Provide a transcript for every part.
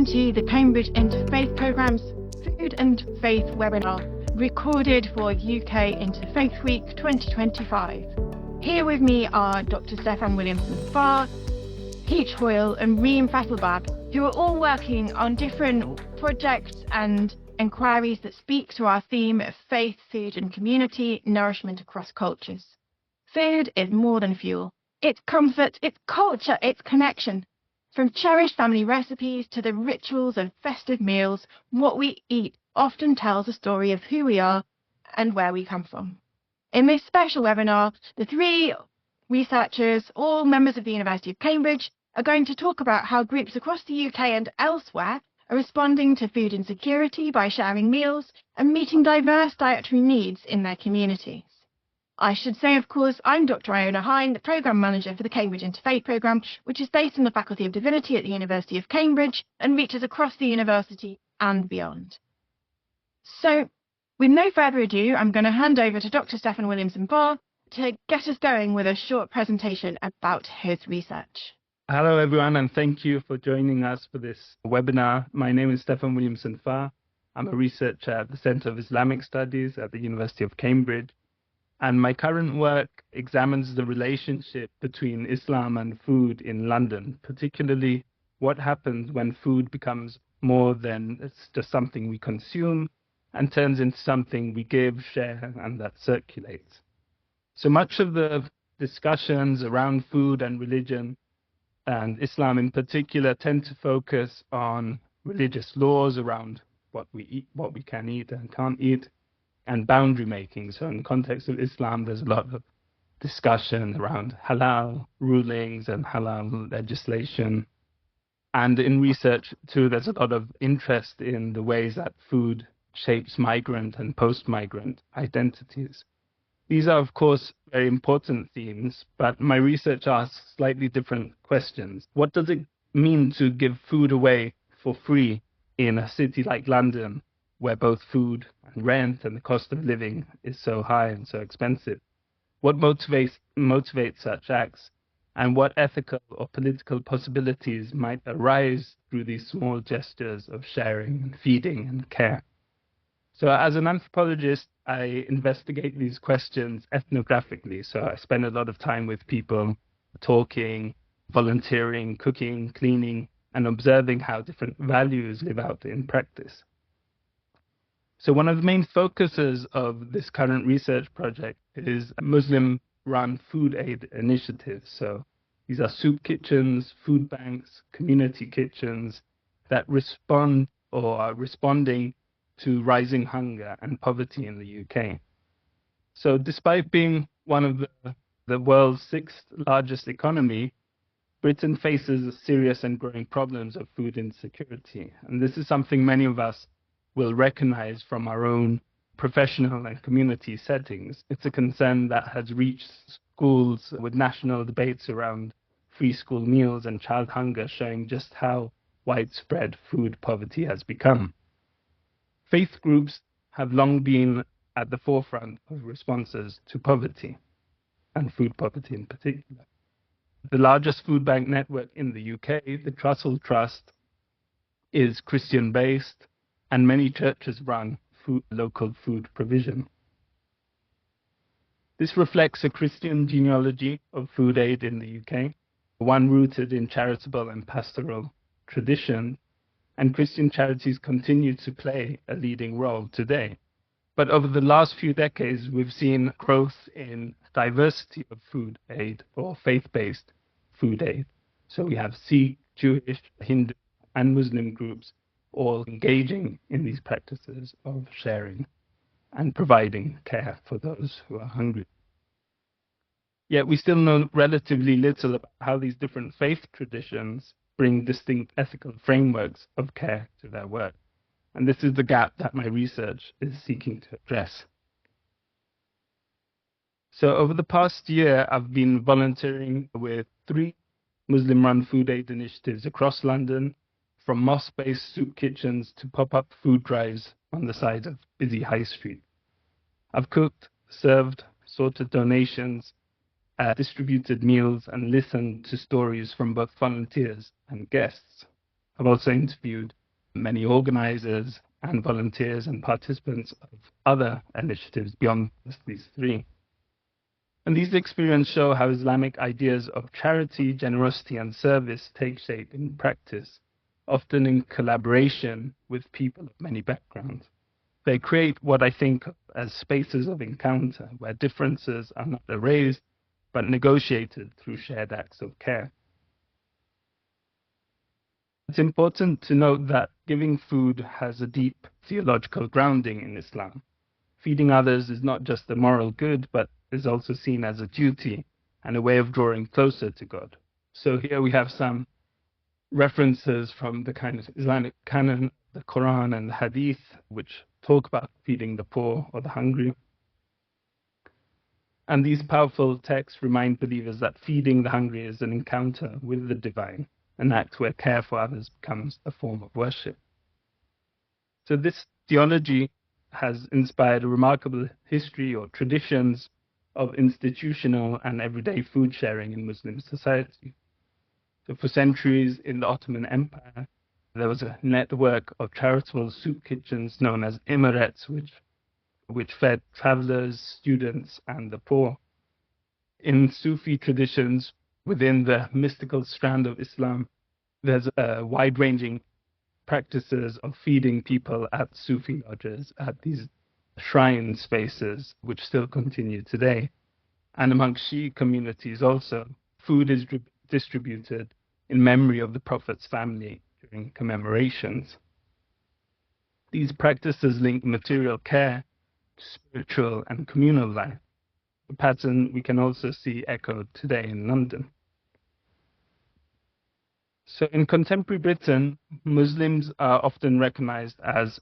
welcome to the Cambridge Interfaith Programme's Food and Faith webinar, recorded for UK Interfaith Week 2025. Here with me are Dr Stefan Williamson Fa, Hoyle and Reem Fatthelbab, who are all working on different projects and inquiries that speak to our theme of faith, food and community, nourishment across cultures. Food is more than fuel. It's comfort, it's culture, it's connection. From cherished family recipes to the rituals of festive meals, what we eat often tells a story of who we are and where we come from. In this special webinar, the three researchers, all members of the University of Cambridge, are going to talk about how groups across the UK and elsewhere are responding to food insecurity by sharing meals and meeting diverse dietary needs in their communities. I should say, of course, I'm Dr Iona Hine, the Programme Manager for the Cambridge Interfaith Programme, which is based in the Faculty of Divinity at the University of Cambridge and reaches across the university and beyond. So, with no further ado, I'm going to hand over to Dr Stefan Williamson Fa to get us going with a short presentation about his research. Hello everyone, and thank you for joining us for this webinar. My name is Stefan Williamson Fa. I'm a researcher at the Centre of Islamic Studies at the University of Cambridge. And my current work examines the relationship between Islam and food in London, particularly what happens when food becomes more than it's just something we consume and turns into something we give, share, and that circulates. So much of the discussions around food and religion, and Islam in particular, tend to focus on religious laws around what we eat, what we can eat and can't eat, and boundary making. So in the context of Islam, there's a lot of discussion around halal rulings and halal legislation. And in research too, there's a lot of interest in the ways that food shapes migrant and post-migrant identities. These are, of course, very important themes, but my research asks slightly different questions. What does it mean to give food away for free in a city like London, where both food and rent and the cost of living is so high and so expensive? What motivates such acts, and what ethical or political possibilities might arise through these small gestures of sharing and feeding and care? So as an anthropologist, I investigate these questions ethnographically. So I spend a lot of time with people, talking, volunteering, cooking, cleaning, and observing how different values live out in practice. So one of the main focuses of this current research project is Muslim-run food aid initiatives. So these are soup kitchens, food banks, community kitchens that respond or are responding to rising hunger and poverty in the UK. So despite being one of the world's sixth largest economy, Britain faces serious and growing problems of food insecurity. And this is something many of us will recognize from our own professional and community settings. It's a concern that has reached schools with national debates around free school meals and child hunger, showing just how widespread food poverty has become. Faith groups have long been at the forefront of responses to poverty, and food poverty in particular. The largest food bank network in the UK, the Trussell Trust, is Christian-based, and many churches run local food provision. This reflects a Christian genealogy of food aid in the UK, one rooted in charitable and pastoral tradition, and Christian charities continue to play a leading role today. But over the last few decades, we've seen growth in diversity of food aid or faith-based food aid. So we have Sikh, Jewish, Hindu, and Muslim groups all engaging in these practices of sharing and providing care for those who are hungry. Yet we still know relatively little about how these different faith traditions bring distinct ethical frameworks of care to their work. And this is the gap that my research is seeking to address. So over the past year, I've been volunteering with 3 Muslim-run food aid initiatives across London, from mosque-based soup kitchens to pop-up food drives on the side of busy high street. I've cooked, served, sorted donations, distributed meals, and listened to stories from both volunteers and guests. I've also interviewed many organizers and volunteers and participants of other initiatives beyond these three. And these experiences show how Islamic ideas of charity, generosity, and service take shape in practice, often in collaboration with people of many backgrounds. They create what I think of as spaces of encounter, where differences are not erased, but negotiated through shared acts of care. It's important to note that giving food has a deep theological grounding in Islam. Feeding others is not just a moral good, but is also seen as a duty and a way of drawing closer to God. So here we have some references from the kind of Islamic canon, the Quran and the Hadith, which talk about feeding the poor or the hungry. And these powerful texts remind believers that feeding the hungry is an encounter with the divine, an act where care for others becomes a form of worship. So this theology has inspired a remarkable history or traditions of institutional and everyday food sharing in Muslim society. So for centuries in the Ottoman Empire, there was a network of charitable soup kitchens known as imarets, which fed travelers, students, and the poor. In Sufi traditions, within the mystical strand of Islam, there's wide-ranging practices of feeding people at Sufi lodges, at these shrine spaces, which still continue today. And among Shia communities also, food is distributed in memory of the Prophet's family during commemorations. These practices link material care to spiritual and communal life, a pattern we can also see echoed today in London. So in contemporary Britain, Muslims are often recognized as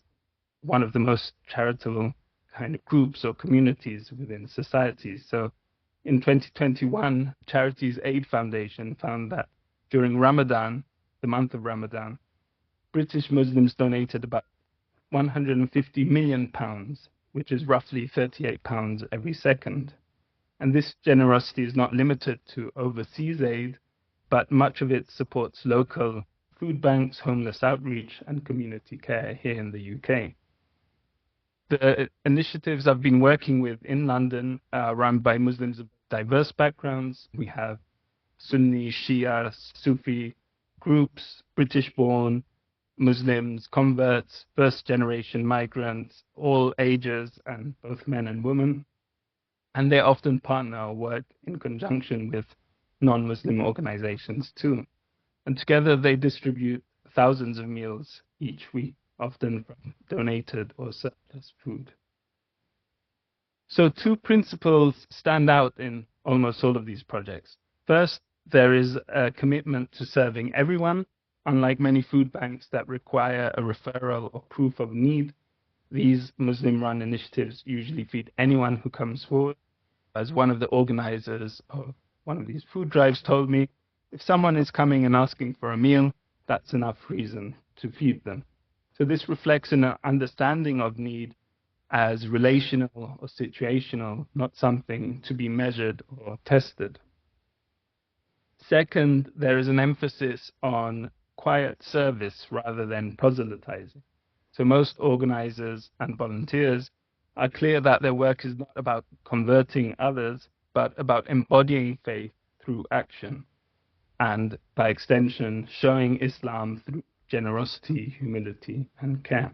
one of the most charitable kind of groups or communities within society. So in 2021, Charities Aid Foundation found that during Ramadan, the month of Ramadan, British Muslims donated about £150 million, which is roughly £38 every second. And this generosity is not limited to overseas aid, but much of it supports local food banks, homeless outreach, and community care here in the UK. The initiatives I've been working with in London are run by Muslims of diverse backgrounds. We have Sunni, Shia, Sufi groups, British-born Muslims, converts, first-generation migrants, all ages, and both men and women. And they often partner or work in conjunction with non-Muslim organizations too. And together they distribute thousands of meals each week, often from donated or surplus food. So two principles stand out in almost all of these projects. First, there is a commitment to serving everyone. Unlike many food banks that require a referral or proof of need, these Muslim-run initiatives usually feed anyone who comes forward. As one of the organizers of one of these food drives told me, if someone is coming and asking for a meal, that's enough reason to feed them. So this reflects an understanding of need as relational or situational, not something to be measured or tested. Second, there is an emphasis on quiet service rather than proselytizing. So most organizers and volunteers are clear that their work is not about converting others, but about embodying faith through action, and by extension, showing Islam through generosity, humility, and care.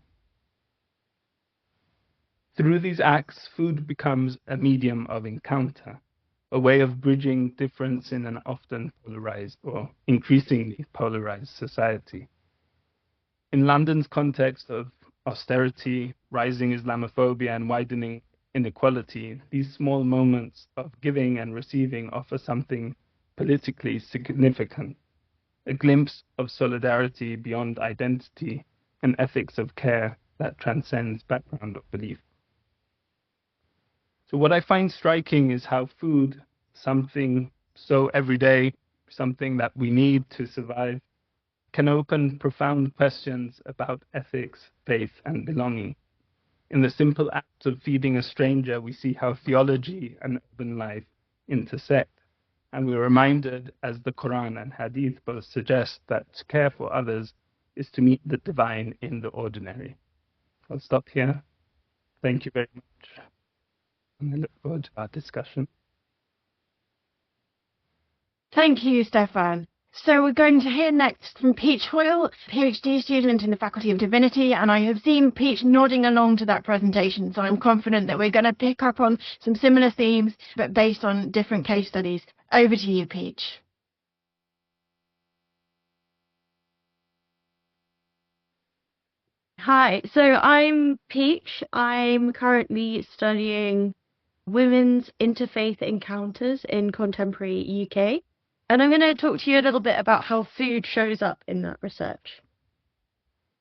Through these acts, food becomes a medium of encounter, a way of bridging difference in an often polarized or increasingly polarized society. In London's context of austerity, rising Islamophobia, and widening inequality, these small moments of giving and receiving offer something politically significant, a glimpse of solidarity beyond identity and ethics of care that transcends background or belief. So what I find striking is how food, something so everyday, something that we need to survive, can open profound questions about ethics, faith, and belonging. In the simple act of feeding a stranger, we see how theology and urban life intersect. And we're reminded, as the Quran and Hadith both suggest, that to care for others is to meet the divine in the ordinary. I'll stop here. Thank you very much. And I look forward to our discussion. Thank you, Stefan. So we're going to hear next from Peach Hoyle, PhD student in the Faculty of Divinity, and I have seen Peach nodding along to that presentation, so I'm confident that we're going to pick up on some similar themes, but based on different case studies. Over to you, Peach. Hi, so I'm Peach. I'm currently studying women's interfaith encounters in contemporary UK. And I'm going to talk to you a little bit about how food shows up in that research.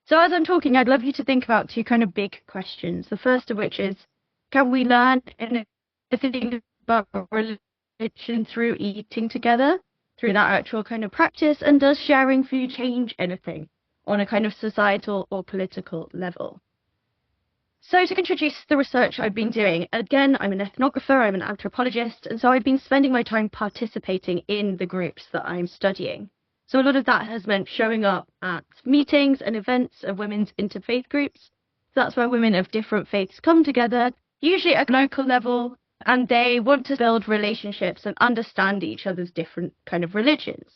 So as I'm talking, I'd love you to think about two kind of big questions. The first of which is, can we learn anything about religion through eating together, through that actual kind of practice? And does sharing food change anything on a kind of societal or political level? So to introduce the research I've been doing, again, I'm an ethnographer, I'm an anthropologist, and so I've been spending my time participating in the groups that I'm studying. So a lot of that has meant showing up at meetings and events of women's interfaith groups. So that's where women of different faiths come together, usually at a local level, and they want to build relationships and understand each other's different kind of religions.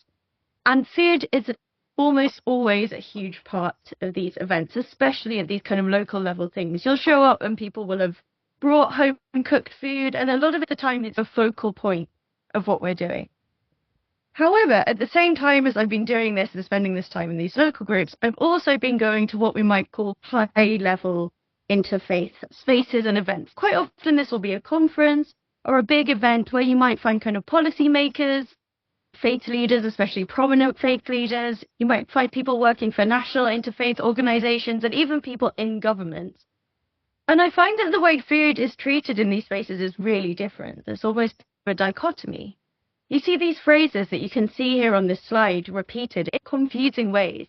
And food is almost always a huge part of these events, especially at these kind of local level things. You'll show up and people will have brought home cooked food, and a lot of the time it's a focal point of what we're doing. However, at the same time as I've been doing this and spending this time in these local groups, I've also been going to what we might call high-level interfaith spaces and events. Quite often this will be a conference or a big event where you might find kind of policymakers, faith leaders, especially prominent faith leaders. You might find people working for national interfaith organizations and even people in government. And I find that the way food is treated in these spaces is really different. There's almost a dichotomy. You see these phrases that you can see here on this slide repeated in confusing ways.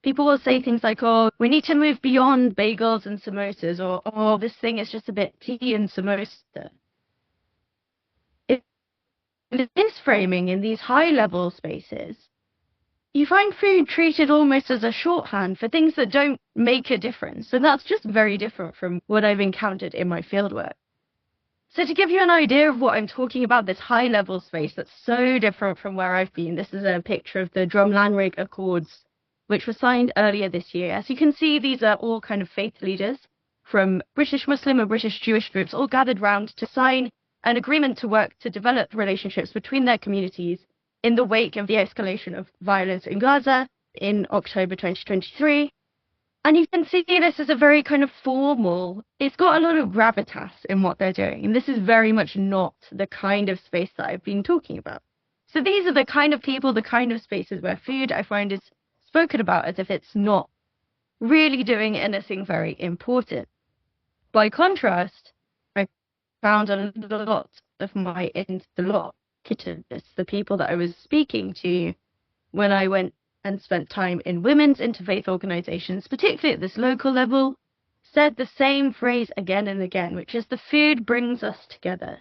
People will say things like, oh, we need to move beyond bagels and samosas, or, oh, this thing is just a bit tea and samosa. In this framing, in these high-level spaces, you find food treated almost as a shorthand for things that don't make a difference. And that's just very different from what I've encountered in my fieldwork. So to give you an idea of what I'm talking about, this high-level space that's so different from where I've been, this is a picture of the Drumlanrig Accords, which was signed earlier this year. As you can see, these are all kind of faith leaders from British Muslim and British Jewish groups, all gathered round to sign an agreement to work to develop relationships between their communities in the wake of the escalation of violence in Gaza in October 2023. And you can see this as a very kind of formal, it's got a lot of gravitas in what they're doing. And this is very much not the kind of space that I've been talking about. So these are the kind of people, the kind of spaces where food, I find, is spoken about as if it's not really doing anything very important. By contrast, I found a lot of my interlocutors, the people that I was speaking to when I went and spent time in women's interfaith organizations, particularly at this local level, said the same phrase again and again, which is the food brings us together.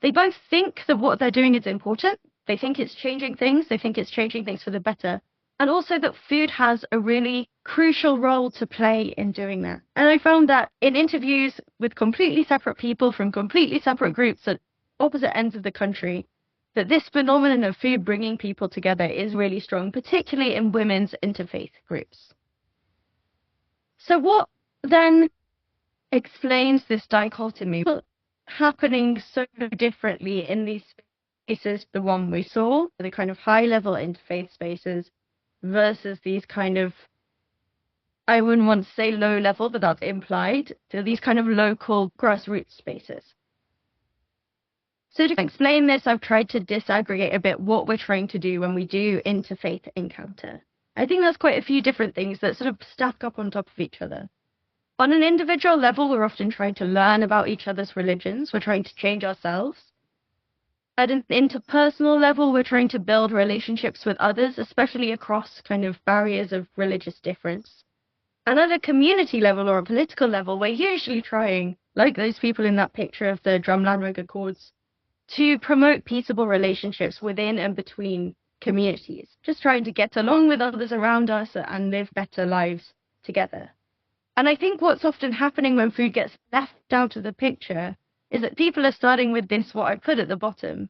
They both think that what they're doing is important. They think it's changing things. They think it's changing things for the better. And also that food has a really crucial role to play in doing that. And I found that in interviews with completely separate people from completely separate groups at opposite ends of the country, that this phenomenon of food bringing people together is really strong, particularly in women's interfaith groups. So what then explains this dichotomy? What's happening so differently in these spaces, the one we saw, the kind of high-level interfaith spaces, versus these kind of, I wouldn't want to say low level, but that's implied, to these kind of local grassroots spaces. So to explain this, I've tried to disaggregate a bit what we're trying to do when we do interfaith encounter. I think there's quite a few different things that sort of stack up on top of each other. On an individual level, we're often trying to learn about each other's religions. We're trying to change ourselves. At an interpersonal level, we're trying to build relationships with others, especially across kind of barriers of religious difference. And at a community level or a political level, we're usually trying, like those people in that picture of the Drumlanrig Accords, to promote peaceable relationships within and between communities, just trying to get along with others around us and live better lives together. And I think what's often happening when food gets left out of the picture is that people are starting with this, what I put at the bottom.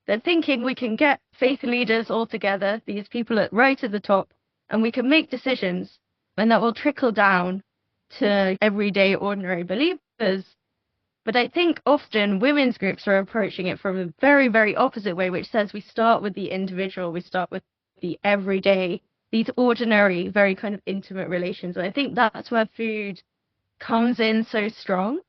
They're thinking we can get faith leaders all together, these people right at the top, and we can make decisions, and that will trickle down to everyday, ordinary believers. But I think often women's groups are approaching it from a very, very opposite way, which says we start with the individual, we start with the everyday, these ordinary, very kind of intimate relations. And I think that's where food comes in so strong.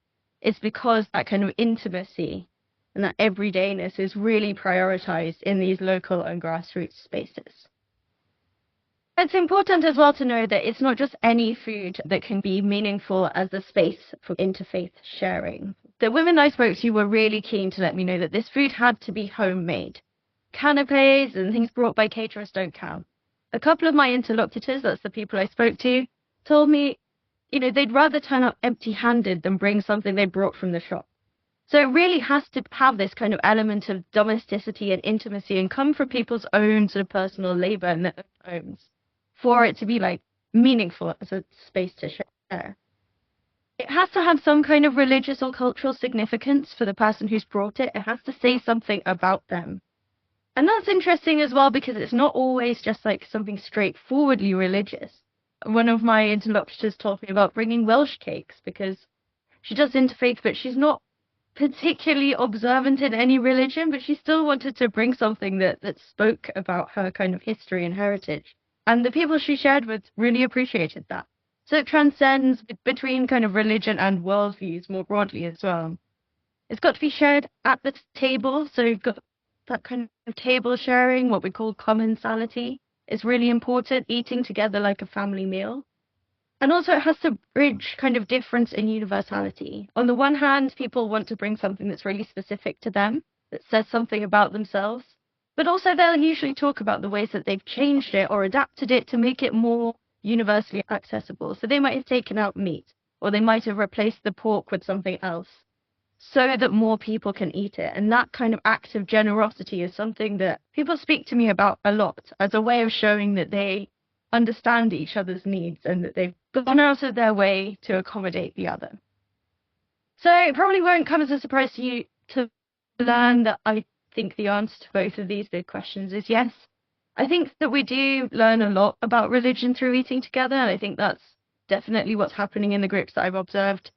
It's because that kind of intimacy and that everydayness is really prioritized in these local and grassroots spaces. It's important as well to know that it's not just any food that can be meaningful as a space for interfaith sharing. The women I spoke to were really keen to let me know that this food had to be homemade. Canapes and things brought by caterers don't count. A couple of my interlocutors, that's the people I spoke to, told me, they'd rather turn up empty-handed than bring something they brought from the shop. So it really has to have this kind of element of domesticity and intimacy and come from people's own sort of personal labor in their own homes for it to be meaningful as a space to share. It has to have some kind of religious or cultural significance for the person who's brought it. It has to say something about them. And that's interesting as well because it's not always just something straightforwardly religious. One of my interlocutors told me about bringing Welsh cakes because she does interfaith, but she's not particularly observant in any religion, but she still wanted to bring something that spoke about her kind of history and heritage. And the people she shared with really appreciated that. So it transcends between kind of religion and worldviews more broadly as well. It's got to be shared at the table, so you've got that kind of table sharing, what we call commensality, is really important, eating together like a family meal. And also it has to bridge kind of difference in universality. On the one hand, people want to bring something that's really specific to them, that says something about themselves, but also they'll usually talk about the ways that they've changed it or adapted it to make it more universally accessible. So they might have taken out meat, or they might have replaced the pork with something else, so that more people can eat it. And that kind of act of generosity is something that people speak to me about a lot as a way of showing that they understand each other's needs and that they've gone out of their way to accommodate the other. So it probably won't come as a surprise to you to learn that I think the answer to both of these big questions is yes. I think that we do learn a lot about religion through eating together, and I think that's definitely what's happening in the groups that I've observed.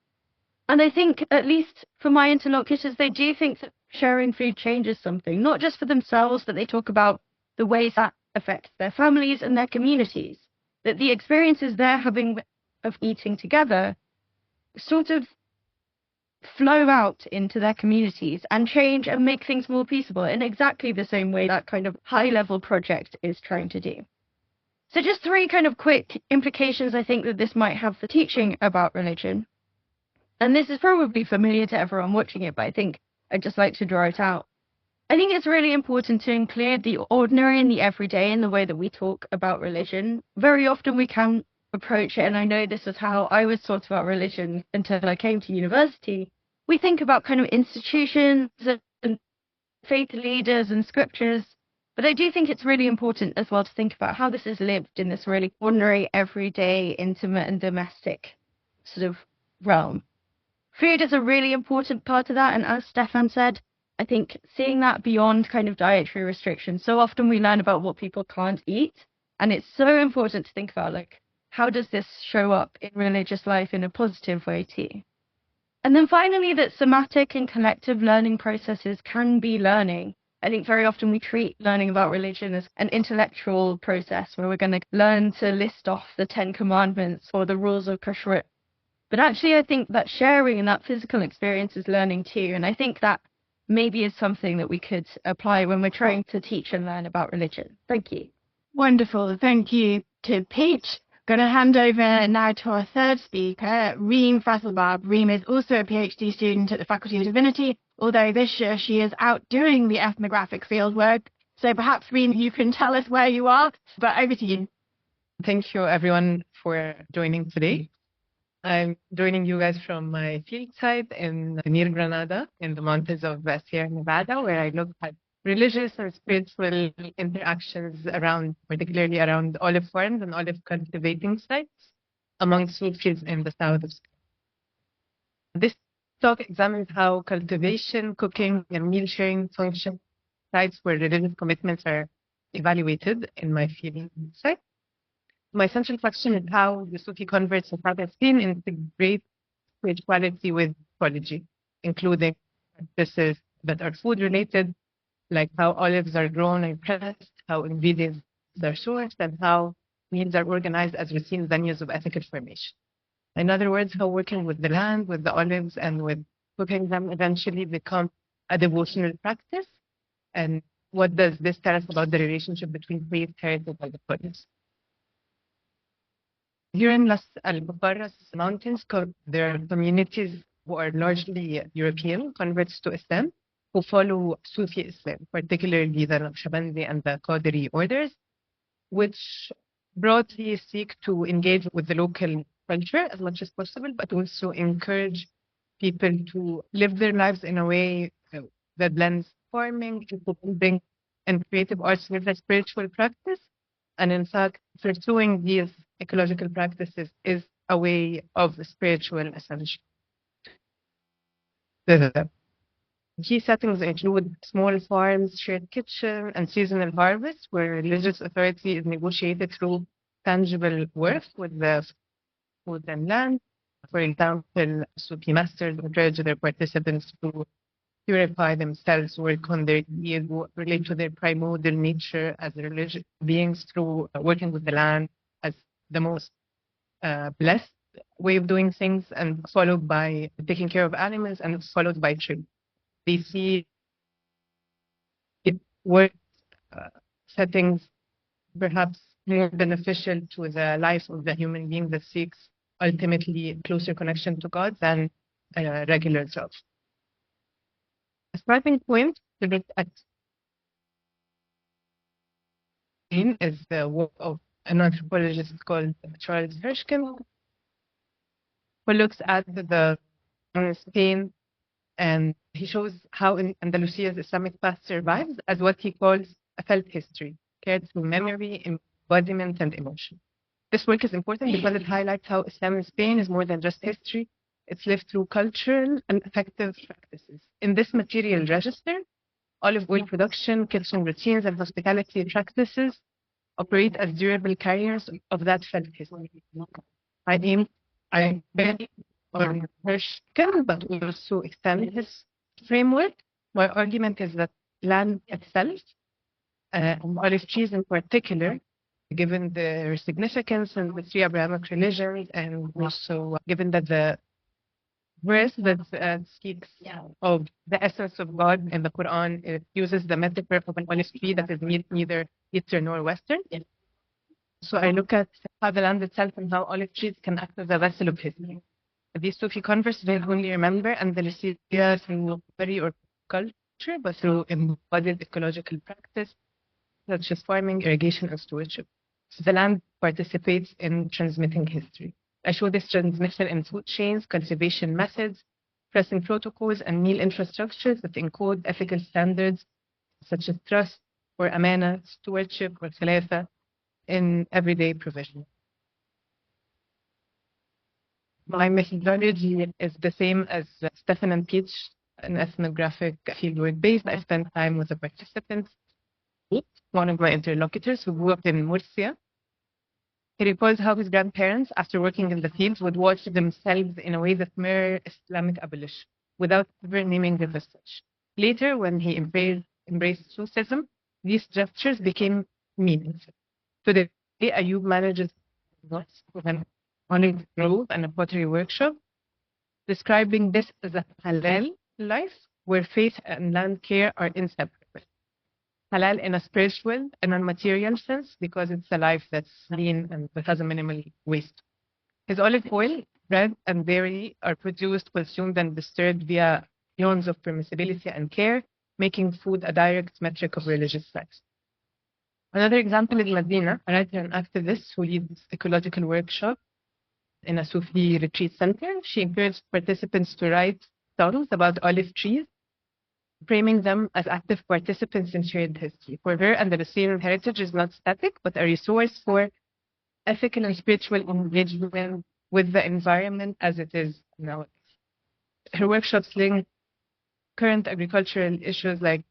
And I think, at least for my interlocutors, they do think that sharing food changes something, not just for themselves, but they talk about the ways that affect their families and their communities, that the experiences they're having of eating together sort of flow out into their communities and change and make things more peaceable in exactly the same way that kind of high-level project is trying to do. So just 3 kind of quick implications I think that this might have for teaching about religion. And this is probably familiar to everyone watching it, but I think I'd just like to draw it out. I think it's really important to include the ordinary and the everyday in the way that we talk about religion. Very often we can approach it, and I know this is how I was taught about religion until I came to university. We think about kind of institutions and faith leaders and scriptures, but I do think it's really important as well to think about how this is lived in this really ordinary, everyday, intimate and domestic sort of realm. Food is a really important part of that, and as Stefan said, I think seeing that beyond kind of dietary restrictions, so often we learn about what people can't eat, and it's so important to think about how does this show up in religious life in a positive way too. And then finally, that somatic and collective learning processes can be learning. I think very often we treat learning about religion as an intellectual process where we're going to learn to list off the 10 commandments or the rules of kashrut. But actually, I think that sharing and that physical experience is learning too. And I think that maybe is something that we could apply when we're trying to teach and learn about religion. Thank you. Wonderful. Thank you to Peach. Going to hand over now to our third speaker, Reem Fatthelbab. Reem is also a PhD student at the Faculty of Divinity, although this year she is out doing the ethnographic fieldwork. So perhaps, Reem, you can tell us where you are, but over to you. Thank you, everyone, for joining today. I'm joining you guys from my field site near Granada in the mountains of West Sierra Nevada, where I look at religious or spiritual interactions around, particularly around olive farms and olive cultivating sites among Sufis in the south of Spain. This talk examines how cultivation, cooking, and meal sharing function sites where religious commitments are evaluated in my field site. My central question is how the Sufi converts of South Spain integrate spirituality with ecology, including practices that are food related, like how olives are grown and pressed, how ingredients are sourced, and how meals are organized as routine venues of ethical formation. In other words, how working with the land, with the olives, and with cooking them eventually become a devotional practice. And what does this tell us about the relationship between faith, heritage, and the goddess? Here in Las Albucarras Mountains, there are communities who are largely European converts to Islam, who follow Sufi Islam, particularly the Naqshbandi and the Qadiri orders, which broadly seek to engage with the local culture as much as possible, but also encourage people to live their lives in a way that blends farming, building, and creative arts with a spiritual practice. And in fact, pursuing these ecological practices is a way of spiritual ascension. The key settings include small farms, shared kitchen, and seasonal harvests, where religious authority is negotiated through tangible work with the food and land. For example, Sufi masters encourage their participants to purify themselves, work on their ego, relate to their primordial nature as religious beings through working with the land as the most blessed way of doing things, and followed by taking care of animals, and followed by trade. They see it work settings perhaps more beneficial to the life of the human being that seeks ultimately closer connection to God than a regular job. A starting point to look at is the work of an anthropologist called Charles Hirschkin, who looks at the Spain, and he shows how Andalusia's Islamic past survives as what he calls a felt history, carried through memory, embodiment, and emotion. This work is important because it highlights how Islam in Spain is more than just history. It's lived through cultural and affective practices. In this material register, olive oil production, kitchen routines, and hospitality practices operate as durable carriers of that felt history. I bet on Hirschkin, but also extend his framework. My argument is that land itself, olive trees in particular, given their significance in the three Abrahamic religions, and also given that the verse that speaks of the essence of God in the Quran, it uses the metaphor of an olive tree that is neither eastern nor western. So I look at how the land itself and how olive trees can act as a vessel of history. These Sufi converts will only remember Andalusia through memory or culture, but through embodied ecological practice, such as farming, irrigation, and stewardship. So the land participates in transmitting history. I show this transmission in food chains, cultivation methods, pressing protocols, and meal infrastructures that encode ethical standards such as trust or amana, stewardship, or khilafah in everyday provision. My methodology is the same as Stefan and Peach, an ethnographic fieldwork based. I spent time with the participants. One of my interlocutors who grew up in Murcia. He recalls how his grandparents, after working in the fields, would watch themselves in a way that mirrored Islamic abolition, without ever naming them as such. Later, when he embraced Sufism, these gestures became meaningful. Today, Ayub manages with an olive grove and a pottery workshop, describing this as a halal life where faith and land care are inseparable. Halal in a spiritual and a material sense because it's a life that's lean and that has a minimal waste. His olive oil, bread, and dairy are produced, consumed, and disturbed via eons of permissibility and care, making food a direct metric of religious life. Another example is Medina, a writer and activist who leads ecological workshop in a Sufi retreat center. She encouraged participants to write songs about olive trees framing them as active participants in shared history. For her, Andalusian heritage is not static, but a resource for ethical and spiritual engagement with the environment as it is now. Her workshops link current agricultural issues like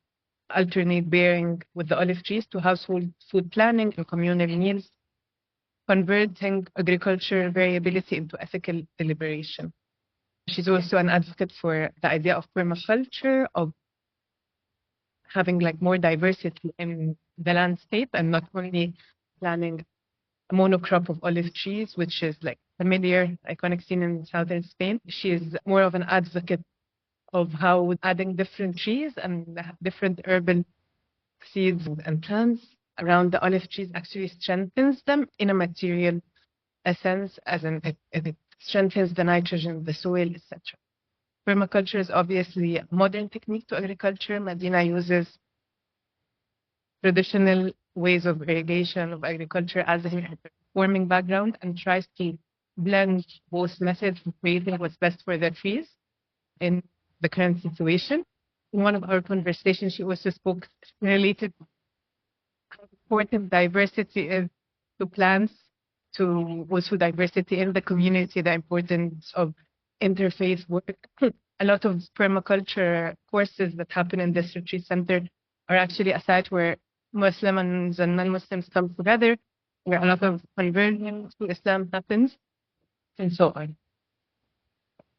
alternate bearing with the olive trees to household food planning and communal meals, converting agricultural variability into ethical deliberation. She's also an advocate for the idea of permaculture, of having like more diversity in the landscape and not only planting a monocrop of olive trees, which is like familiar, iconic scene in southern Spain. She is more of an advocate of how adding different trees and different urban seeds and plants around the olive trees actually strengthens them in a material sense, as in it strengthens the nitrogen of the soil, etc. Permaculture is obviously a modern technique to agriculture. Medina uses traditional ways of irrigation of agriculture as a farming background and tries to blend both methods of creating what's best for the trees in the current situation. In one of our conversations, she also spoke related to how important diversity is to plants, to also diversity in the community, the importance of interfaith work. A lot of permaculture courses that happen in this retreat center are actually a site where Muslims and non-Muslims come together, where a lot of conversion to Islam happens, and so on.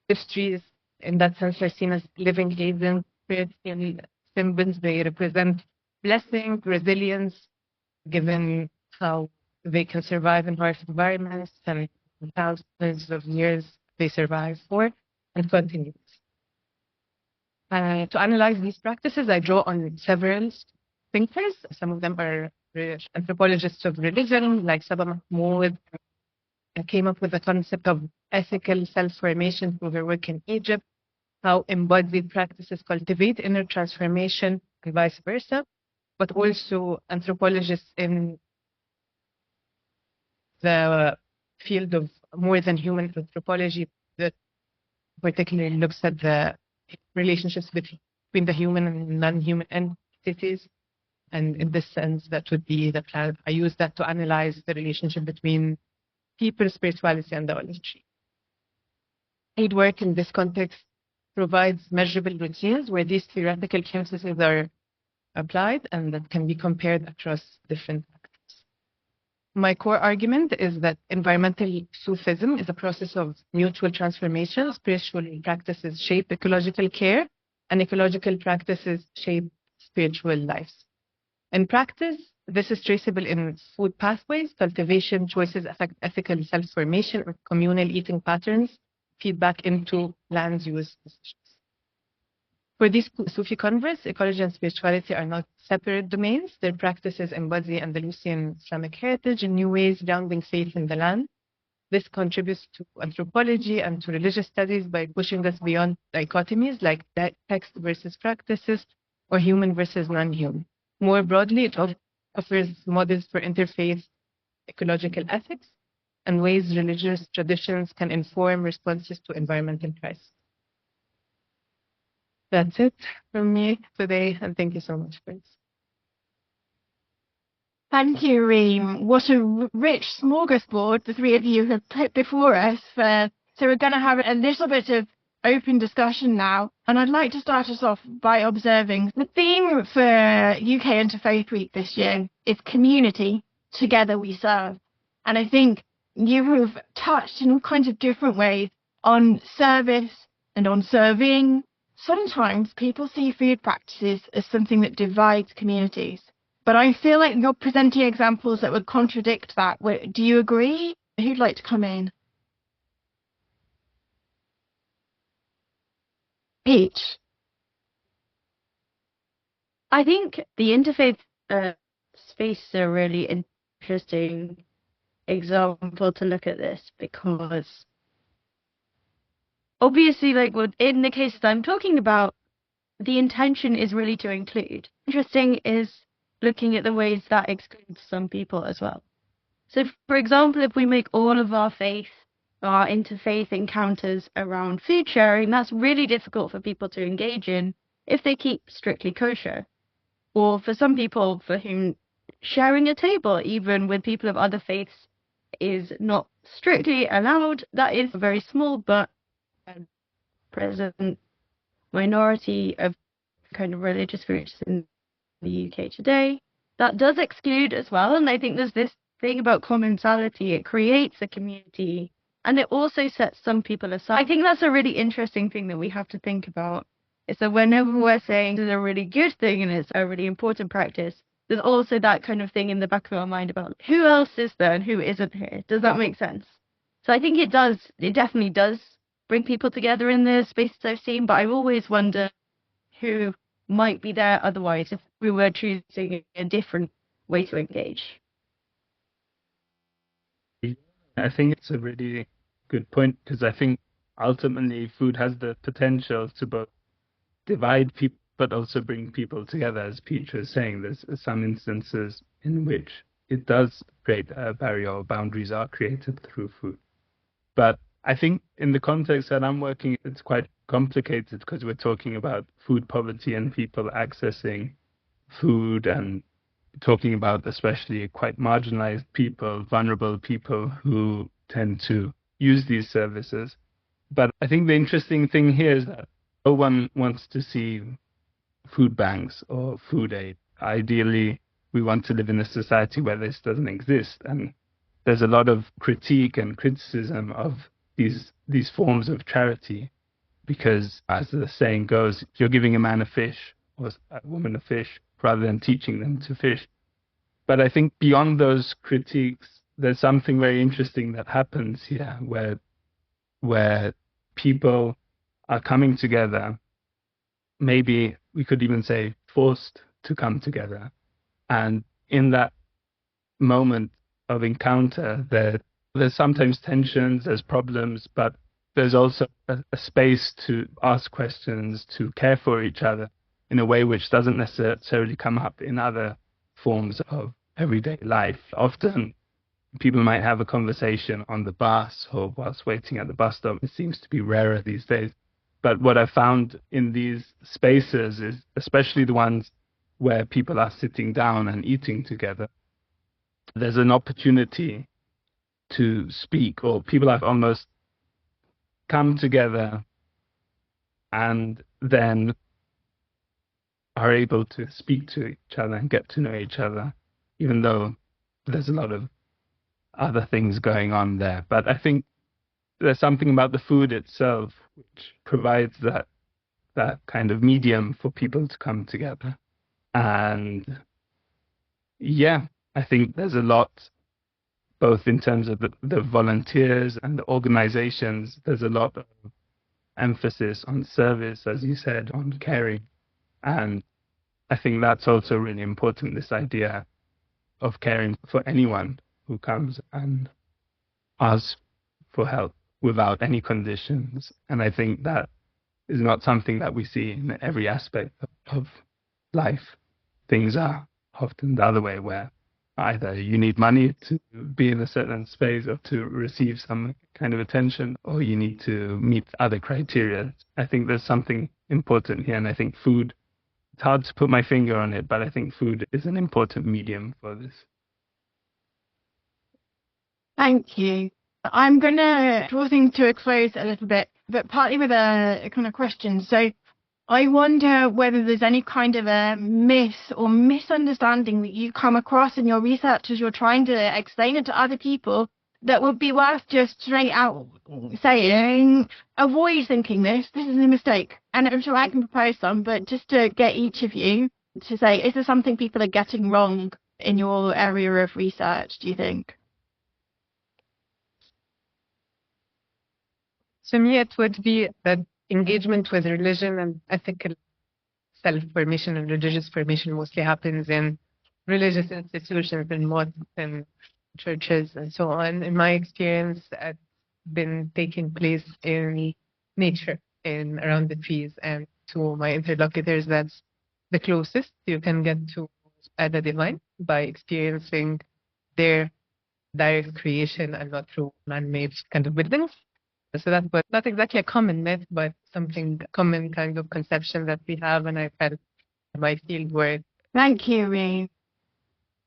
These trees, in that sense, are seen as living agents, spiritual symbols. They represent blessing, resilience, given how they can survive in harsh environments and thousands of years they survive for and continue. To analyze these practices, I draw on several thinkers. Some of them are anthropologists of religion, like Saba Mahmoud, came up with the concept of ethical self-formation through her work in Egypt, how embodied practices cultivate inner transformation and vice versa, but also anthropologists in the field of more than human anthropology that particularly looks at the relationships between the human and non-human entities. And in this sense, that would be the plan. I use that to analyze the relationship between people, spirituality, and the olive tree. Aid work in this context provides measurable routines where these theoretical emphases are applied and that can be compared across different actors. My core argument is that environmental Sufism is a process of mutual transformation. Spiritual practices shape ecological care, and ecological practices shape spiritual lives. In practice, this is traceable in food pathways, cultivation choices affect ethical self-formation, or communal eating patterns feedback into land use decisions. For these Sufi converts, ecology and spirituality are not separate domains. Their practices embody Andalusian Islamic heritage in new ways, grounding faith in the land. This contributes to anthropology and to religious studies by pushing us beyond dichotomies like text versus practices or human versus non-human. More broadly, it offers models for interfaith ecological ethics and ways religious traditions can inform responses to environmental crises. That's it from me today, and thank you so much for this. Thank you, Reem. What a rich smorgasbord the three of you have put before us. So we're going to have a little bit of open discussion now, and I'd like to start us off by observing the theme for UK Interfaith Week this year is community, together we serve. And I think you have touched in all kinds of different ways on service and on serving. Sometimes people see food practices as something that divides communities, but I feel like you're presenting examples that would contradict that. Do you agree? Who'd like to come in? Peach. I think the interfaith space is a really interesting example to look at this, because obviously, like in the cases I'm talking about, the intention is really to include. Interesting is looking at the ways that excludes some people as well. So, for example, if we make all of our interfaith encounters around food sharing, that's really difficult for people to engage in if they keep strictly kosher. Or for some people for whom sharing a table, even with people of other faiths, is not strictly allowed. That is a very small but present minority of kind of religious groups in the UK today. That does exclude as well, and I think there's this thing about commensality. It creates a community, and it also sets some people aside. I think that's a really interesting thing that we have to think about. Is that whenever we're saying it's a really good thing and it's a really important practice, there's also that kind of thing in the back of our mind about who else is there and who isn't here. Does that make sense? So I think it does. It definitely does bring people together in the spaces I've seen, but I always wonder who might be there otherwise if we were choosing a different way to engage. I think it's a really good point, because I think ultimately food has the potential to both divide people but also bring people together. As Peach was saying, there's some instances in which it does create a barrier, or boundaries are created through food. But I think in the context that I'm working, it's quite complicated, because we're talking about food poverty and people accessing food, and talking about especially quite marginalized people, vulnerable people who tend to use these services. But I think the interesting thing here is that no one wants to see food banks or food aid. Ideally, we want to live in a society where this doesn't exist. And there's a lot of critique and criticism of these forms of charity, because, as the saying goes, you're giving a man a fish or a woman a fish rather than teaching them to fish. But I think beyond those critiques, there's something very interesting that happens here, where people are coming together. Maybe we could even say forced to come together. And in that moment of encounter, there's sometimes tensions, there's problems, but there's also a space to ask questions, to care for each other in a way which doesn't necessarily come up in other forms of everyday life. Often people might have a conversation on the bus or whilst waiting at the bus stop. It seems to be rarer these days. But what I found in these spaces is, especially the ones where people are sitting down and eating together, there's an opportunity to speak, or people have almost come together and then are able to speak to each other and get to know each other, even though there's a lot of other things going on there. But I think there's something about the food itself which provides that kind of medium for people to come together. And yeah, I think there's a lot, both in terms of the volunteers and the organizations. There's a lot of emphasis on service, as you said, on caring. And I think that's also really important, this idea of caring for anyone who comes and asks for help without any conditions. And I think that is not something that we see in every aspect of life. Things are often the other way, where either you need money to be in a certain space or to receive some kind of attention, or you need to meet other criteria. I think there's something important here, and I think food, it's hard to put my finger on it, but I think food is an important medium for this. Thank you. I'm going to draw things to a close a little bit, but partly with a kind of question. So I wonder whether there's any kind of a myth or misunderstanding that you come across in your research as you're trying to explain it to other people that would be worth just straight out saying, avoid thinking this is a mistake. And I'm sure I can propose some, but just to get each of you to say, is there something people are getting wrong in your area of research, do you think? To me, it would be that engagement with religion and ethical self-formation and religious formation mostly happens in religious institutions and mosques and churches and so on. In my experience, it's been taking place in nature, around the trees, and to my interlocutors, that's the closest you can get to the divine, by experiencing their direct creation and not through man-made kind of buildings. So that's not exactly a common myth, but something common kind of conception that we have, and I felt my field work. Thank you, Reem.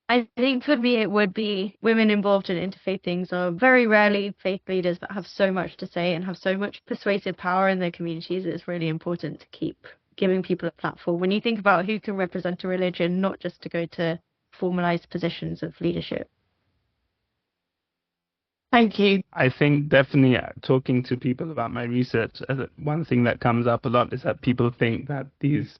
I think for me it would be women involved in interfaith things are very rarely faith leaders that have so much to say and have so much persuasive power in their communities. It's really important to keep giving people a platform when you think about who can represent a religion, not just to go to formalized positions of leadership. Thank you. I think definitely talking to people about my research, one thing that comes up a lot is that people think that these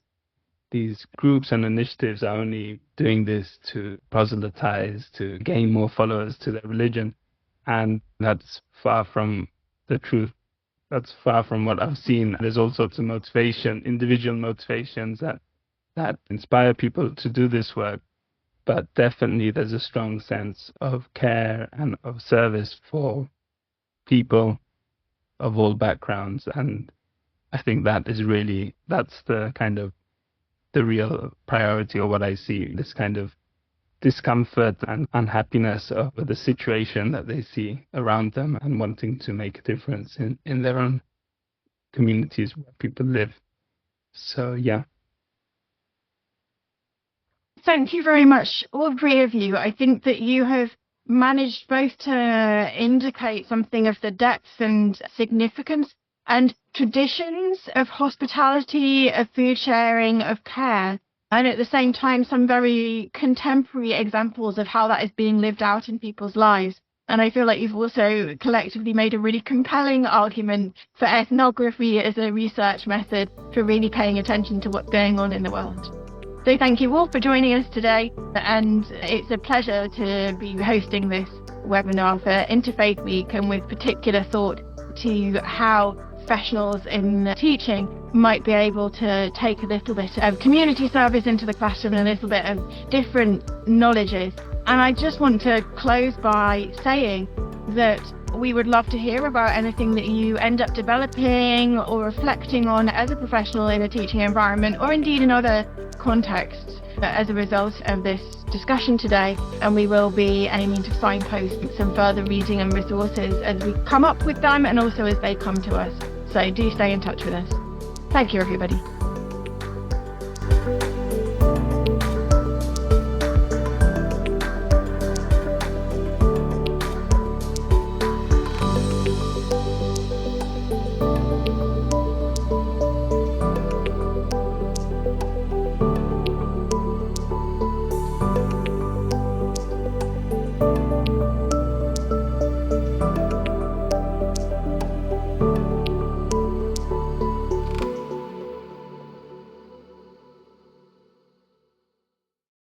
groups and initiatives are only doing this to proselytize, to gain more followers to their religion. And that's far from the truth. That's far from what I've seen. There's all sorts of motivation, individual motivations that inspire people to do this work. But definitely there's a strong sense of care and of service for people of all backgrounds. And I think that is really, that's the kind of the real priority, or what I see, this kind of discomfort and unhappiness over the situation that they see around them and wanting to make a difference in their own communities where people live. So, yeah. Thank you very much, all three of you. I think that you have managed both to indicate something of the depth and significance and traditions of hospitality, of food sharing, of care, and at the same time some very contemporary examples of how that is being lived out in people's lives. And I feel like you've also collectively made a really compelling argument for ethnography as a research method for really paying attention to what's going on in the world. So thank you all for joining us today, and it's a pleasure to be hosting this webinar for Interfaith Week, and with particular thought to how professionals in teaching might be able to take a little bit of community service into the classroom and a little bit of different knowledges. And I just want to close by saying that we would love to hear about anything that you end up developing or reflecting on as a professional in a teaching environment, or indeed in other contexts, as a result of this discussion today. And we will be aiming to signpost some further reading and resources as we come up with them and also as they come to us. So do stay in touch with us. Thank you, everybody.